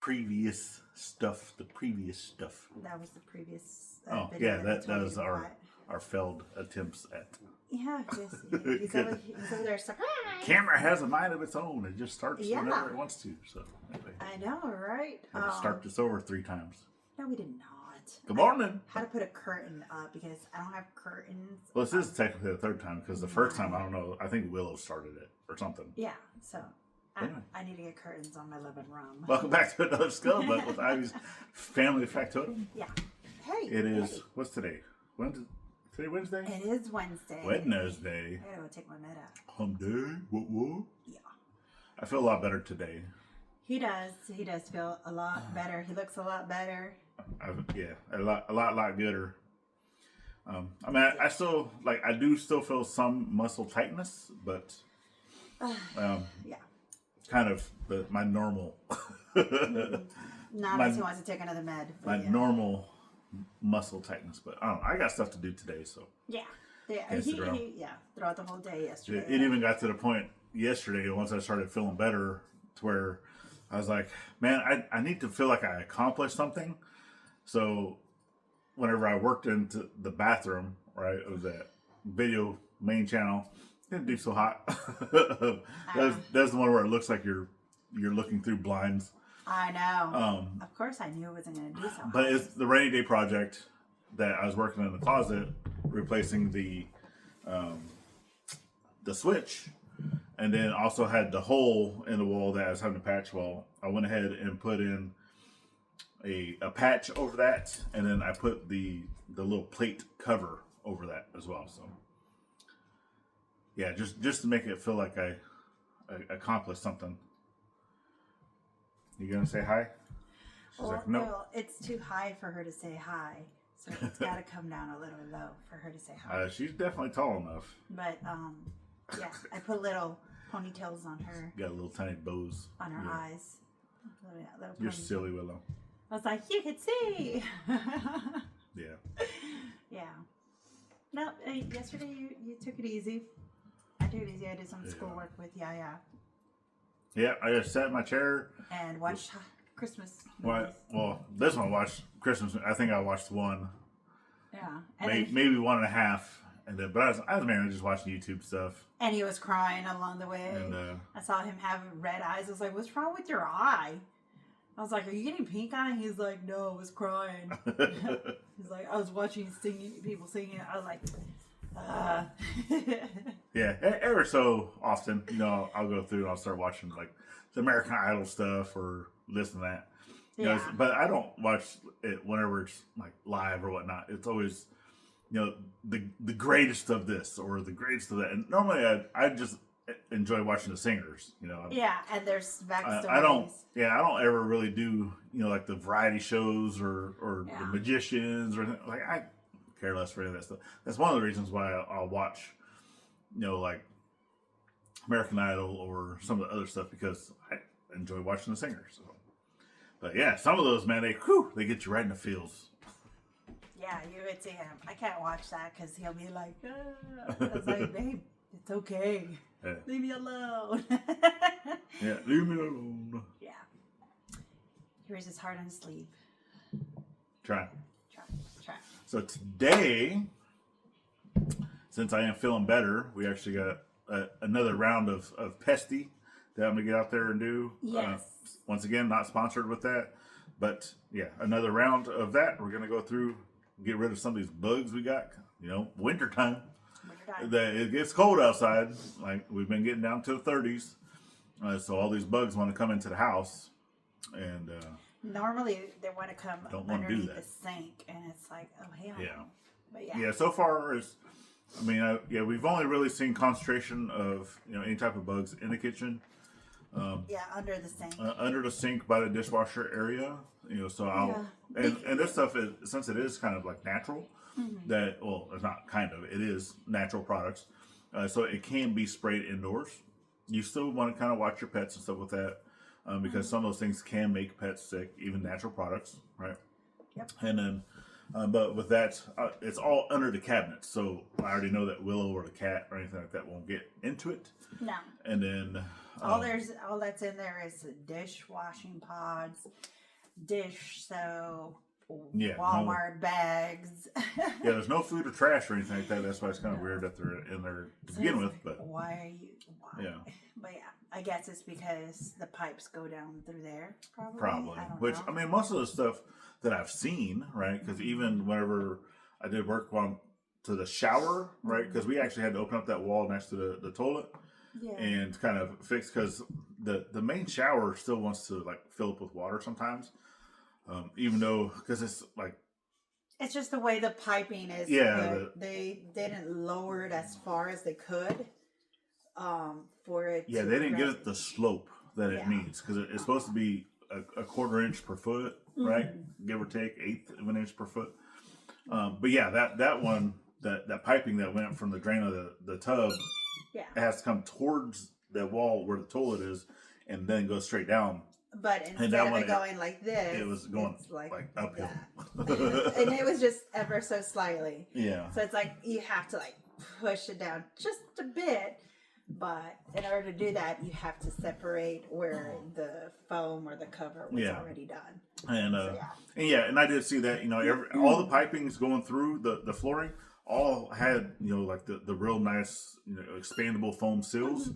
previous stuff. The previous stuff. That was the previous Oh video yeah, that told was you our about. our failed attempts at. Yeah, he's over there. Surprise! Camera has a mind of its own. It just starts Yeah. whenever it wants to. So anyway, I know, right? had to start this over 3 times. No, we did not. Good morning. How to put a curtain up because I don't have curtains. Well, this is technically the 3rd time because the first time I don't know. I think Willow started it or something. Yeah, so Anyway. I need to get curtains on my living room. Welcome back to another Scuttlebutt with Ivy's Family Factotum. Yeah. Hey. It is. What's today? Today Wednesday? It is Wednesday. Wednesday. I gotta go take my med out. Hump day. What? Yeah. I feel a lot better today. He does. He does feel a lot better. He looks a lot better. A lot gooder. I mean, I still I do still feel some muscle tightness, but Yeah. kind of my normal. Not unless he wants to take another med. My normal muscle tightness, but I don't know. I got stuff to do today, so Yeah. Yeah. Can't sit around. Throughout the whole day yesterday. it even got to the point yesterday once I started feeling better to where I was like, man, I need to feel like I accomplished something. So whenever I worked into the bathroom, right, it was that video main channel. Didn't do so hot. That's the one where it looks like you're looking through blinds. I know. Of course, I knew it wasn't going to do so. But it's the rainy day project that I was working in the closet, replacing the switch, and then also had the hole in the wall that I was having to patch. Well, I went ahead and put in a patch over that, and then I put the little plate cover over that as well. So yeah, just to make it feel like I accomplished something. You gonna say hi? She's like, nope. Well, it's too high for her to say hi, so it's got to come down a little low for her to say hi. She's definitely tall enough. But yeah, I put little ponytails on her. Got little tiny bows On her eyes. Little You're ponytails. silly, Willow. I was like, you could see. Yeah. Yeah. No, yesterday you took it easy. I took it easy. I did some schoolwork with Yaya. Yeah, I just sat in my chair. And watched Christmas movies. Well, this one I watched Christmas. I think I watched one. Yeah. And Maybe 1.5. And then, but I was mainly just watching YouTube stuff. And he was crying along the way. And I saw him have red eyes. I was like, what's wrong with your eye? I was like, are you getting pink eye? He's like, no, I was crying. He's like, I was watching people singing. I was like, Yeah, ever so often, I'll go through and I'll start watching like the American Idol stuff or this and that. But I don't watch it whenever it's like live or whatnot. It's always, the greatest of this or the greatest of that. And normally I just enjoy watching the singers. Yeah, and there's backstories. I don't ever really do like the variety shows or the magicians or like I care less for any of that stuff. That's one of the reasons why I'll watch like American Idol or some of the other stuff because I enjoy watching the singers. So. But yeah, some of those, man, they get you right in the feels. Yeah, you would see him. I can't watch that because he'll be like, I was like, babe, it's okay. Yeah. Leave me alone. Yeah, leave me alone. Yeah. He wears his heart on his sleeve. Try. So today, since I am feeling better, we actually got another round of pesty that I'm going to get out there and do. Yes. Once again, not sponsored with that. But yeah, another round of that. We're going to go through, get rid of some of these bugs we got. Wintertime. It gets cold outside. Like we've been getting down to the 30s. So all these bugs want to come into the house. And normally they want to come underneath the sink, and it's like, oh hell. Yeah. But yeah. Yeah. So far, we've only really seen concentration of any type of bugs in the kitchen. Under the sink. Under the sink by the dishwasher area. So and this stuff is, since it is kind of like natural. Mm-hmm. It's not kind of. It is natural products. So it can be sprayed indoors. You still want to kind of watch your pets and stuff with that. Because some of those things can make pets sick, even natural products, right? Yep. And then But with that, it's all under the cabinet, so I already know that Willow or the cat or anything like that won't get into it. No. And then All that's in there is dishwashing pods, dish soap, Walmart bags. Yeah, there's no food or trash or anything like that. That's why it's kind of weird that they're in there to begin with. But why? Yeah. But yeah, I guess it's because the pipes go down through there. Probably. I don't Which know. I mean, most of the stuff that I've seen, right? Because even whenever I did work on to the shower, right? Because we actually had to open up that wall next to the toilet. Yeah. And kind of fix, because the main shower still wants to like fill up with water sometimes, even though, because it's like, it's just the way the piping is. Yeah, they didn't lower it as far as they could, for it. Yeah, they didn't get it the slope that it needs, because it's supposed to be a quarter inch per foot, right? Give or take, eighth of an inch per foot. But yeah, that one, that piping that went from the drain of the tub. Yeah. It has to come towards the wall where the toilet is and then go straight down. But instead of it going like this, it was going like uphill. And it was just ever so slightly. Yeah. So it's like you have to like push it down just a bit. But in order to do that, you have to separate where the foam or the cover was already done. And and I did see that, all the pipings going through the flooring all had, like the real nice, expandable foam seals.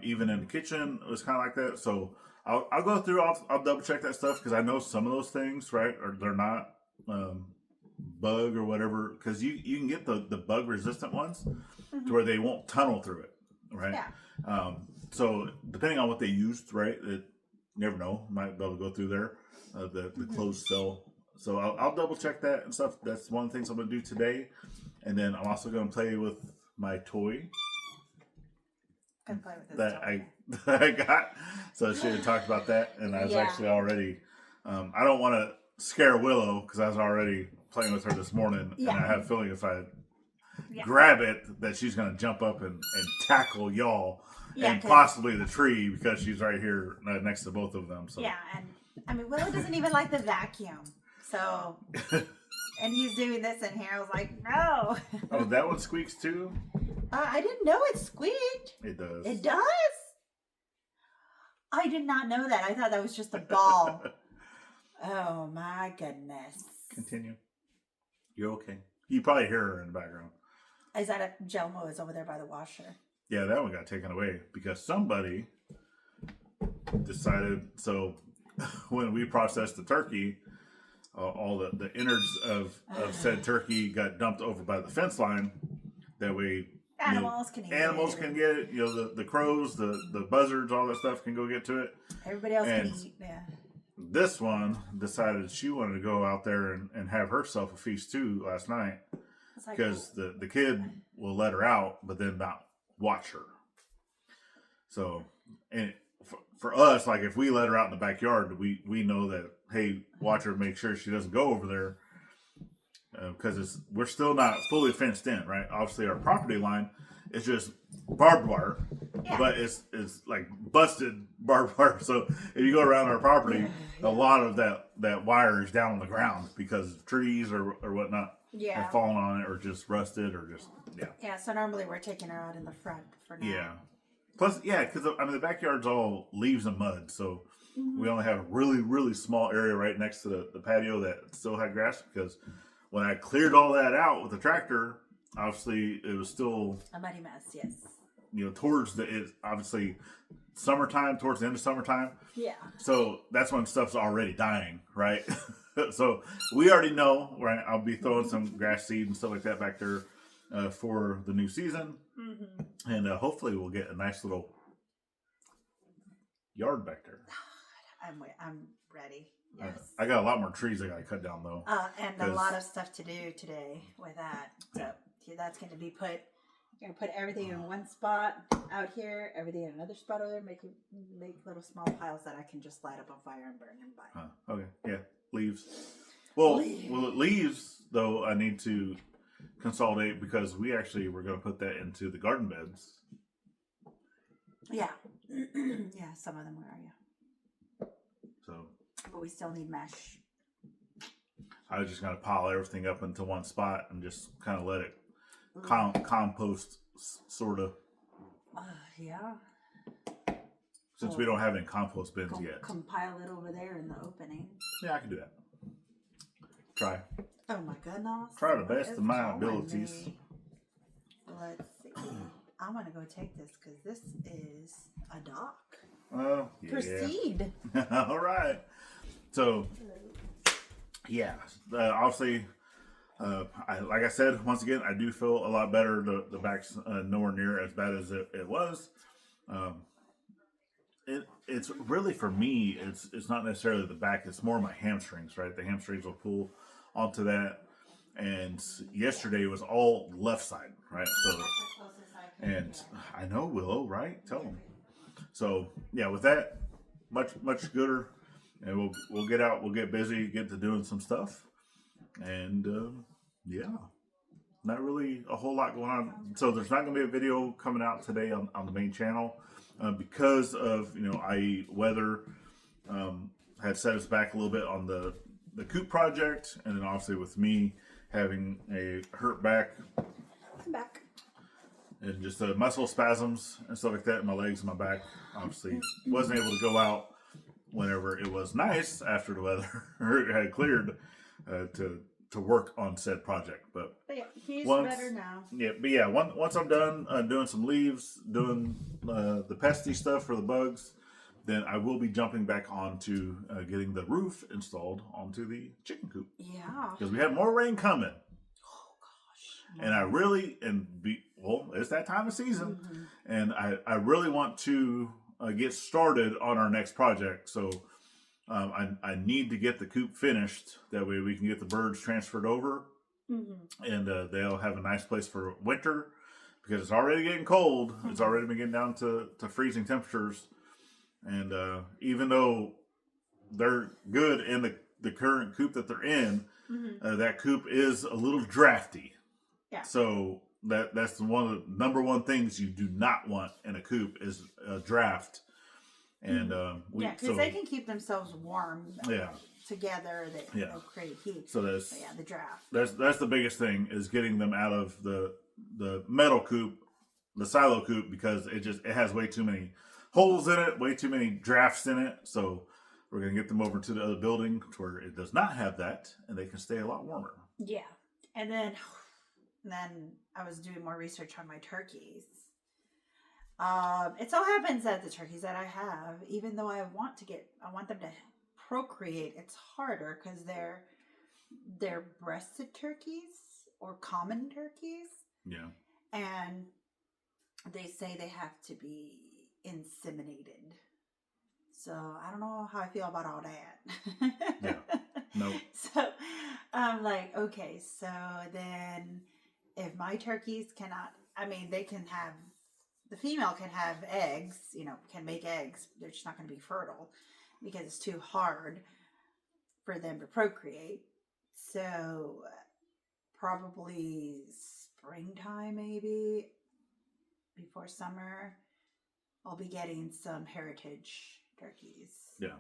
Even in the kitchen, it was kind of like that. So I'll go through, I'll double check that stuff, because I know some of those things, right, or they're not bug or whatever, because you can get the bug resistant ones to where they won't tunnel through it, right? Yeah. So depending on what they used, right, you never know, might be able to go through there, the closed cell. So I'll double check that and stuff. That's one of the things I'm going to do today. And then I'm also going to play with my toy that I got. So she had talked about that, and I was actually already, I don't want to scare Willow, because I was already playing with her this morning, and I have a feeling if I grab it, that she's going to jump up and tackle y'all and possibly the tree, because she's right here next to both of them. So. Yeah, and I mean, Willow doesn't even like the vacuum. So, and he's doing this in here. I was like, no. Oh, that one squeaks too? I didn't know it squeaked. It does. It does? I did not know that. I thought that was just a ball. Oh, my goodness. Continue. You're okay. You probably hear her in the background. Is that a Jelmo is over there by the washer? Yeah, that one got taken away because somebody decided. So when we processed the turkey, all the innards of said turkey got dumped over by the fence line. That way, animals can get it. The crows, the buzzards, all that stuff can go get to it. Everybody else can eat. Yeah. This one decided she wanted to go out there and have herself a feast too last night, because the kid will let her out, but then not watch her. So, and for us, like if we let her out in the backyard, we know that, hey, watch her, make sure she doesn't go over there, because we're still not fully fenced in, right? Obviously, our property line is just barbed wire, but it's like busted barbed wire. So if you go around our property, a lot of that wire is down on the ground because trees or whatnot have fallen on it, or just rusted, or just Yeah. So normally we're taking her out in the front for now. Yeah. Plus, because the backyard's all leaves and mud, so we only have a really, really small area right next to the patio that still had grass, because when I cleared all that out with the tractor, obviously it was still a muddy mess. Yes. Towards obviously summertime, towards the end of summertime. Yeah. So that's when stuff's already dying, right? So we already know, right? I'll be throwing some grass seed and stuff like that back there for the new season. Mm-hmm. And hopefully we'll get a nice little yard back there. I'm ready. Yes. I got a lot more trees I got to cut down though. And a lot of stuff to do today with that. So that's going to be put. You're going to put everything in one spot out here, everything in another spot over there, make little small piles that I can just light up on fire and burn them by. Okay. Yeah. Leaves. Well, leaves though, I need to consolidate, because we actually were going to put that into the garden beds. Yeah. Yeah, some of them are, So. But we still need mesh. I was just gonna pile everything up into one spot and just kind of let it compost, sort of. Yeah. Since we don't have any compost bins yet. Compile it over there in the opening. Yeah, I can do that. Try. Oh my goodness. Try the best of my abilities. Let's see. I'm going to go take this because this is a dock. Oh, yeah. Proceed. All right. So, yeah. Obviously, like I said, once again, I do feel a lot better. The back's nowhere near as bad as it was. It's really, for me, it's not necessarily the back. It's more my hamstrings, right? The hamstrings will pull onto that. And yesterday was all left side, right? So, and I know, Willow, right? Tell them. So yeah, with that, much gooder, and we'll get out, we'll get busy, get to doing some stuff, and yeah, not really a whole lot going on. So there's not going to be a video coming out today on the main channel because of i.e. weather had set us back a little bit on the coop project, and then obviously with me having a hurt back. I'm back. And just muscle spasms and stuff like that in my legs and my back. Obviously, wasn't able to go out whenever it was nice after the weather had cleared to work on said project. But yeah, he's better now. Yeah, but yeah, once I'm done doing some leaves, doing the pesty stuff for the bugs, then I will be jumping back onto getting the roof installed onto the chicken coop. Yeah, because we have more rain coming. And I Mm-hmm. really, it's that time of season, and I really want to get started on our next project. So I need to get the coop finished. That way we can get the birds transferred over, and they'll have a nice place for winter, because it's already getting cold. It's already been getting down to freezing temperatures. And even though they're good in the current coop that they're in, that coop is a little drafty. Yeah. So that's one of the number one things you do not want in a coop is a draft. And because they can keep themselves warm. Together, they'll create heat. So that's the draft. That's the biggest thing, is getting them out of the metal coop, the silo coop, because it has way too many holes in it, way too many drafts in it. So we're gonna get them over to the other building where it does not have that, and they can stay a lot warmer. Yeah, and then I was doing more research on my turkeys. It so happens that the turkeys that I have, even though I want them to procreate, it's harder because they're breasted turkeys or common turkeys. Yeah. And they say they have to be inseminated. So I don't know how I feel about all that. Yeah. No. So I'm like, okay, so then if my turkeys cannot, they can have, the female can have eggs, can make eggs. They're just not going to be fertile because it's too hard for them to procreate. So probably springtime, maybe before summer, I'll be getting some heritage turkeys. Yeah.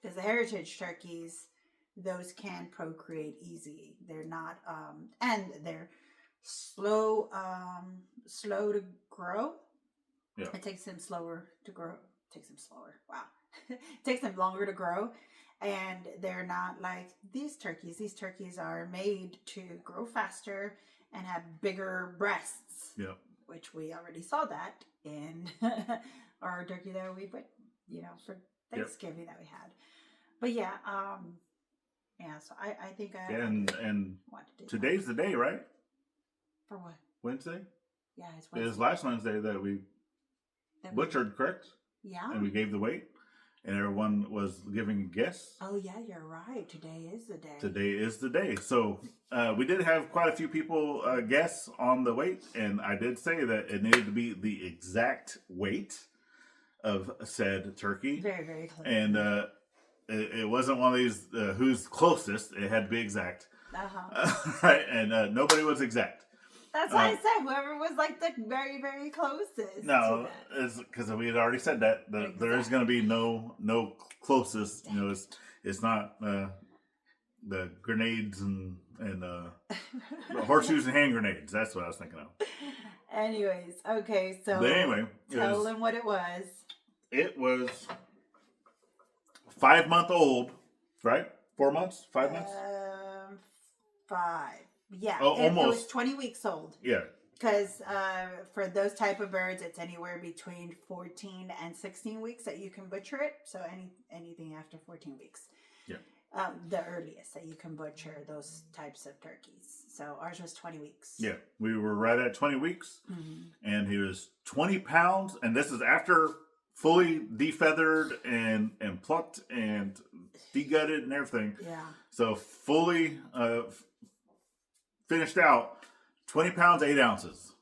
Because the heritage turkeys, those can procreate easy. They're not, and they're slow to grow. Yeah. It takes them slower to grow. Wow. It takes them longer to grow. And they're not like these turkeys. These turkeys are made to grow faster and have bigger breasts. Yeah. Which we already saw that in our turkey that we put, for Thanksgiving that we had. But yeah, so I think I and want to do today's that. the day, right? For what? Wednesday? Yeah, it's It Wednesday. was last Wednesday that we butchered, correct? Yeah. And we gave the weight, and everyone was giving a guess. Oh yeah, you're right. Today is the day. Today is the day. So we did have quite a few people guess on the weight, and I did say that it needed to be the exact weight of said turkey. Very, very close. And it wasn't one of these who's closest. It had to be exact. Right, and nobody was exact. That's why I said whoever was like the very, very closest. No, it's because we had already said that there is going to be no closest. It's not. the grenades and the horseshoes and hand grenades. That's what I was thinking of. Anyways, okay, so But anyway, tell them what it was. It was 5-month old, right? 4 months? 5 months? 5. Yeah, Oh, it almost. was 20 weeks old. Yeah. Because for those type of birds, it's anywhere between 14 and 16 weeks that you can butcher it. So anything after 14 weeks. Yeah. The earliest that you can butcher those types of turkeys. So ours was 20 weeks. Yeah. We were right at 20 weeks. Mm-hmm. And he was 20 pounds. And this is after fully defeathered and plucked and degutted and everything. Yeah. So fully finished out. 20 pounds, 8 ounces.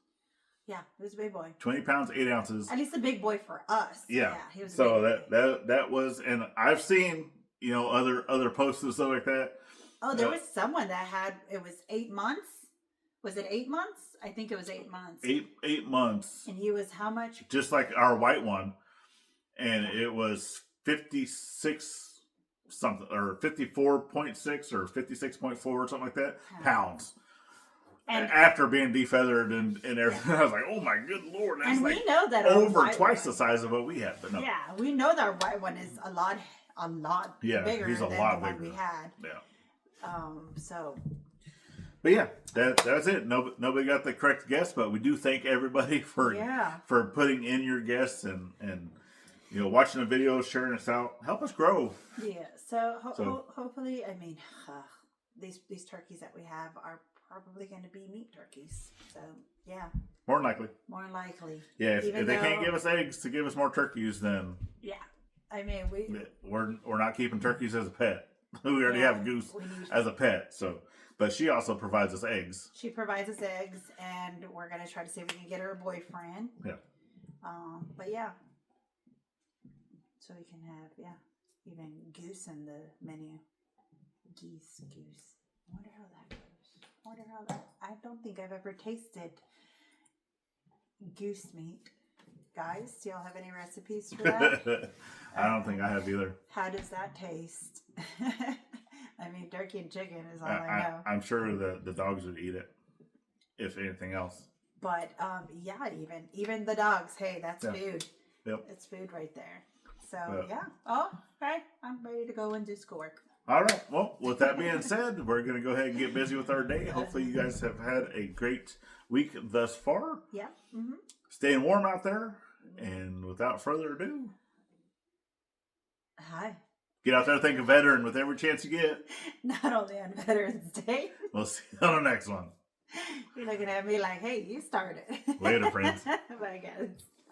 Yeah, he was a big boy. 20 pounds, 8 ounces. At least a big boy for us. Yeah. He was. So that was, and I've seen other posts and stuff like that. Oh, there was someone that had, it was 8 months. Was it 8 months? I think it was 8 months. 8 months. And he was how much? Just like our white one, and it was 56 something or 54.6 or 56.4 or something like that pounds. And after being defeathered and everything, yeah. I was like, "Oh my good Lord!" That's and like we know that over twice the size of what we had. But no, yeah, we know that our white one is a lot bigger he's a than lot the bigger. one we had. Yeah. So. But yeah, that's it. Nobody got the correct guess, but we do thank everybody for putting in your guests and watching the videos, sharing us out, help us grow. Yeah. So hopefully, I mean, these turkeys that we have are probably going to be meat turkeys. So yeah. More than likely. More than likely. Yeah. If they can't give us eggs to give us more turkeys, then yeah. I mean, we're not keeping turkeys as a pet. We already have a goose as a pet. So, but she also provides us eggs. She provides us eggs, and we're gonna try to see if we can get her a boyfriend. Yeah. But yeah. So we can have even goose in the menu. Goose. I wonder how that goes. I don't think I've ever tasted goose meat. Guys, do y'all have any recipes for that? I don't think I have either. How does that taste? I mean, turkey and chicken is all I know. I'm sure the dogs would eat it, if anything else. But even the dogs. Hey, that's food. Yep, it's food right there. So yeah. Oh, okay. I'm ready to go and do schoolwork. All right. Well, with that being said, we're going to go ahead and get busy with our day. Hopefully, you guys have had a great week thus far. Yeah. Mm-hmm. Staying warm out there. And without further ado, hi. Get out there, think of veteran with every chance you get. Not only on Veterans Day. We'll see you on the next one. You're looking at me like, hey, you started. Later, friends. Bye, guys.